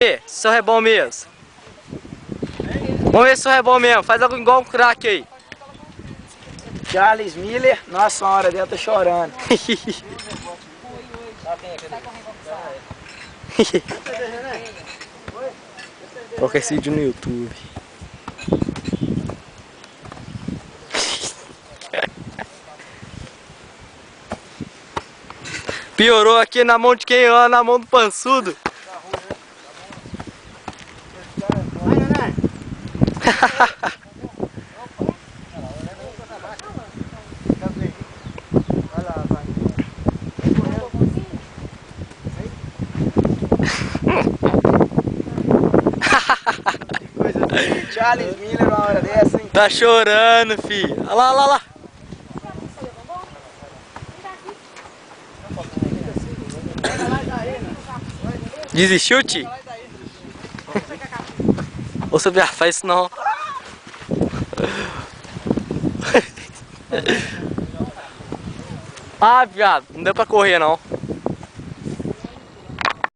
Se o senhor é bom mesmo. Vamos ver se o senhor é bom mesmo. Faz algo igual um craque aí. Charles Miller, nossa, uma hora dela tá chorando. Coloca esse vídeo no YouTube. Piorou aqui na mão de quem anda, na mão do pançudo. Charles Miller, uma hora dessa, hein? Tá chorando, filho. Olha lá, olha lá. Desistiu, tio? Ô, seu viado, faz isso não. Ah, viado, não deu pra correr não.